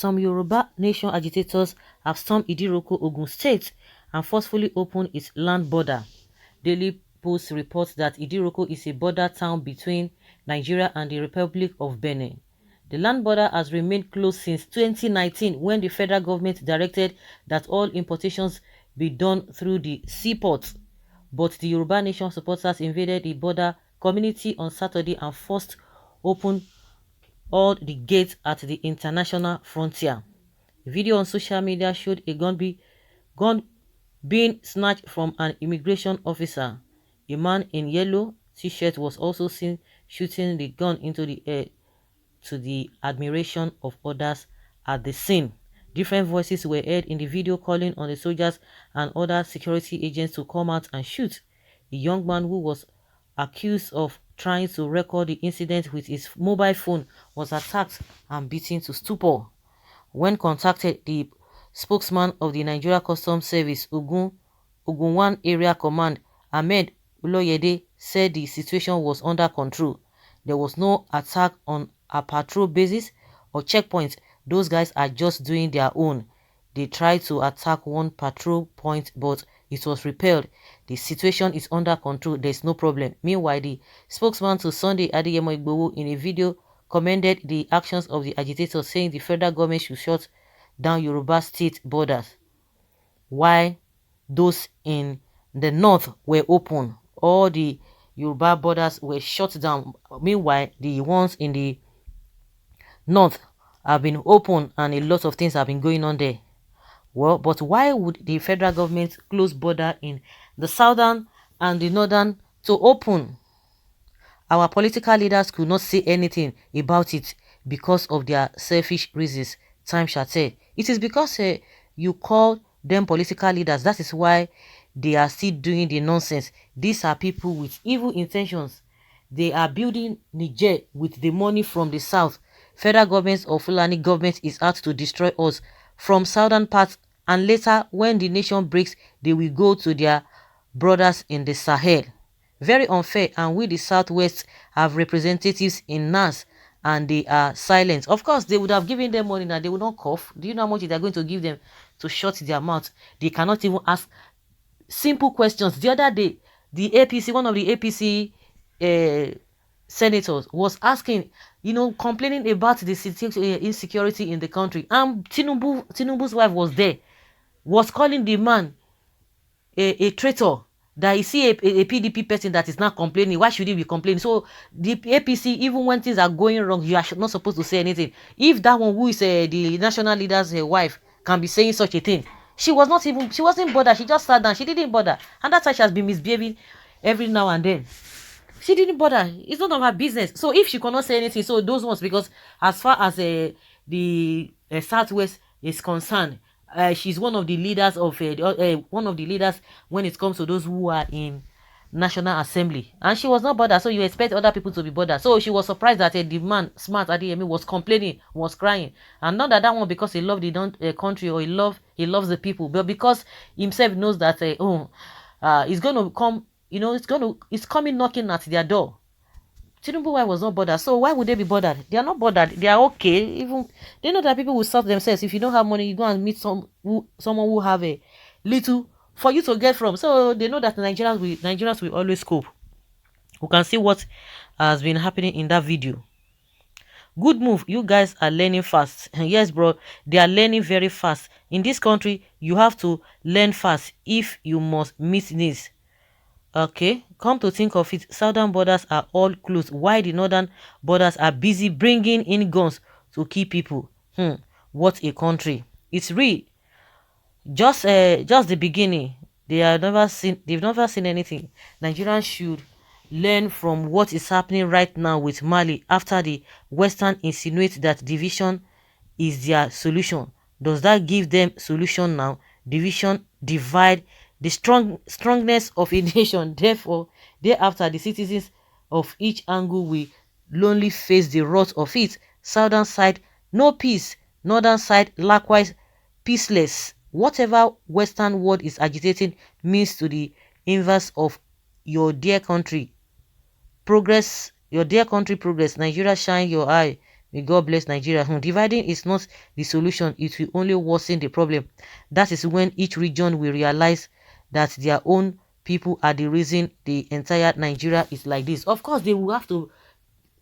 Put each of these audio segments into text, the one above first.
Some Yoruba nation agitators have stormed Idiroko, Ogun State and forcefully opened its land border. Daily Post reports that Idiroko is a border town between Nigeria and the Republic of Benin. The land border has remained closed since 2019 when the federal government directed that all importations be done through the seaport. But the Yoruba nation supporters invaded the border community on Saturday and forced open all the gates at the international frontier. A video on social media showed a gun being snatched from an immigration officer. A man in yellow t-shirt was also seen shooting the gun into the air to the admiration of others at the scene. Different voices were heard in the video calling on the soldiers and other security agents to come out and shoot. A young man who was accused of trying to record the incident with his mobile phone was attacked and beaten to stupor. When contacted, the spokesman of the Nigeria Customs Service, Oduduwa Area Command, Ahmed Uloyede, said the situation was under control. There was no attack on a patrol basis or checkpoints. Those guys are just doing their own. They tried to attack one patrol point, but it was repelled. The situation is under control. There's no problem. Meanwhile, the spokesman to Sunday Adeyemo Igboho in a video commended the actions of the agitators, saying the federal government should shut down Yoruba state borders, while those in the north were open. All the Yoruba borders were shut down. Meanwhile, the ones in the north have been open and a lot of things have been going on there. Well, but why would the federal government close border in the southern and the northern to open? Our political leaders could not say anything about it because of their selfish reasons. Time shall tell. It is because you call them political leaders. That is why they are still doing the nonsense. These are people with evil intentions. They are building Niger with the money from the south. Federal governments or Fulani government is out to destroy us from southern parts, and later when the nation breaks, they will go to their brothers in the Sahel. Very unfair, and we the southwest have representatives in NAS and they are silent. Of course, they would have given them money and they would not cough. Do you know how much they are going to give them to shut their mouth? They cannot even ask simple questions. The other day, the APC, one of the APC senators was asking, complaining about the insecurity in the country. And Tinubu's wife was there, was calling the man a traitor. That you see a PDP person that is not complaining, why should he be complaining? So the APC, even when things are going wrong, you are not supposed to say anything. If that one who is the national leader's wife can be saying such a thing, she wasn't bothered. She just sat down. She didn't bother. And that's why she has been misbehaving every now and then. She didn't bother. It's none of her business. So if she cannot say anything, so those ones, because as far as the Southwest is concerned, she's one of the leaders of one of the leaders when it comes to those who are in National Assembly, and she was not bothered. So you expect other people to be bothered. So she was surprised that the man, smart Adeyemi, was complaining, was crying, and not that one because he loved the country or he loves the people, but because himself knows that he's going to come. It's coming knocking at their door. Tinubu wife was not bothered. So why would they be bothered? They are not bothered. They are okay. Even they know that people will stop themselves. If you don't have money, you go and meet someone who have a little for you to get from. So they know that Nigerians will always cope. We can see what has been happening in that video. Good move. You guys are learning fast. Yes, bro. They are learning very fast. In this country, you have to learn fast if you must meet needs. Okay, come to think of it, southern borders are all closed while the northern borders are busy bringing in guns to kill people. What a country. It's real. Just the beginning. They've never seen anything. Nigerians should learn from what is happening right now with Mali after the Western insinuate that division is their solution. Does that give them solution now? Division, divide, the strongness of a nation. Therefore, thereafter, the citizens of each angle will lonely face the wrath of it. Southern side, no peace. Northern side, likewise, peaceless. Whatever Western world is agitating means to the inverse of your dear country progress. Your dear country progress. Nigeria, shine your eye. May God bless Nigeria. Dividing is not the solution. It will only worsen the problem. That is when each region will realize that their own people are the reason the entire Nigeria is like this. Of course, they will have to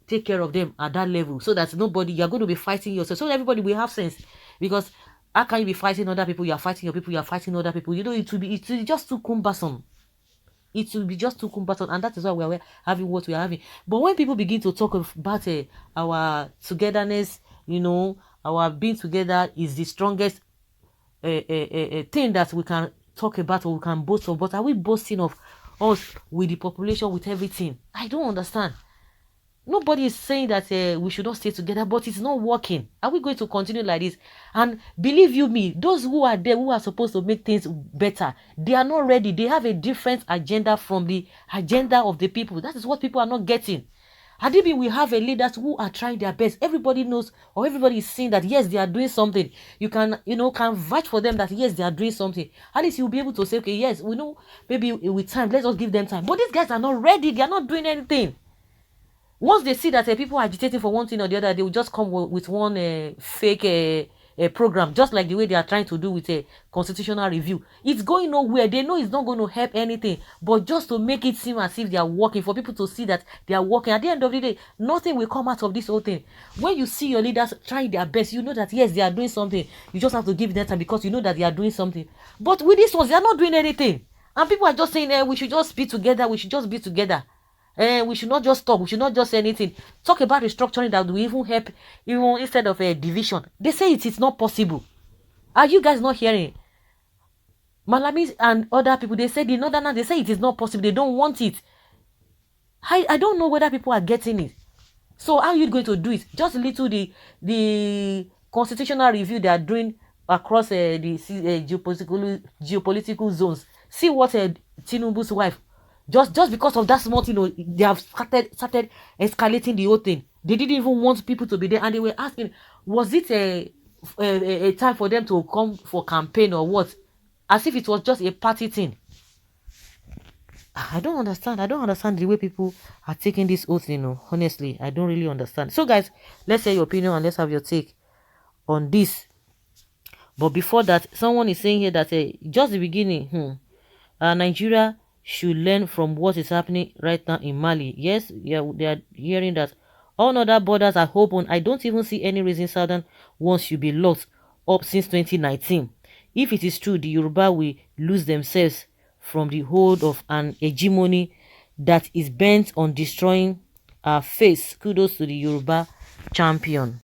take care of them at that level so that nobody, you're going to be fighting yourself. So everybody will have sense. Because how can you be fighting other people? You are fighting your people, you are fighting other people. You know, it will be just too cumbersome. It will be just too cumbersome, and that is why we are having what we are having. But when people begin to talk about our togetherness, you know, our being together is the strongest thing that we can talk about or we can boast of. But are we boasting of us with the population, with everything? I don't understand. Nobody is saying that we should not stay together, but it's not working. Are we going to continue like this? And believe you me, those who are there, who are supposed to make things better, they are not ready. They have a different agenda from the agenda of the people. That is what people are not getting. Adibi, we have a leaders who are trying their best. Everybody knows, or everybody is seeing that yes, they are doing something. You can vouch for them that yes, they are doing something. At least you'll be able to say, okay, yes, we know, maybe with time, let's just give them time. But these guys are not ready. They are not doing anything. Once they see that people are agitating for one thing or the other, they will just come with one fake program, just like the way they are trying to do with a constitutional review. It's going nowhere. They know it's not going to help anything, but just to make it seem as if they are working, for people to see that they are working. At the end of the day, nothing will come out of this whole thing. When you see your leaders trying their best, you know that yes, they are doing something. You just have to give them time because you know that they are doing something. But with this ones, they are not doing anything. And people are just saying, we should just be together. We should just be together. We should not just talk. We should not just say anything. Talk about restructuring that will even help, even instead of a division. They say it is not possible. Are you guys not hearing? Malamis and other people, they say the Northerners, they say it is not possible. They don't want it. I don't know whether people are getting it. So how are you going to do it? Just little the constitutional review they are doing across the geopolitical zones. See what Tinubu's wife, just because of that small thing, they have started escalating the whole thing. They didn't even want people to be there, and they were asking, was it a time for them to come for campaign or what? As if it was just a party thing. I don't understand. I don't understand the way people are taking this oath, honestly. I don't really understand. So guys, let's hear your opinion and let's have your take on this. But before that, someone is saying here that just the beginning, Nigeria should learn from what is happening right now in Mali. Yes, yeah, they are hearing that all other borders are open. I don't even see any reason southern ones should be locked up since 2019. If it is true, the Yoruba will lose themselves from the hold of an hegemony that is bent on destroying our face. Kudos to the Yoruba champion.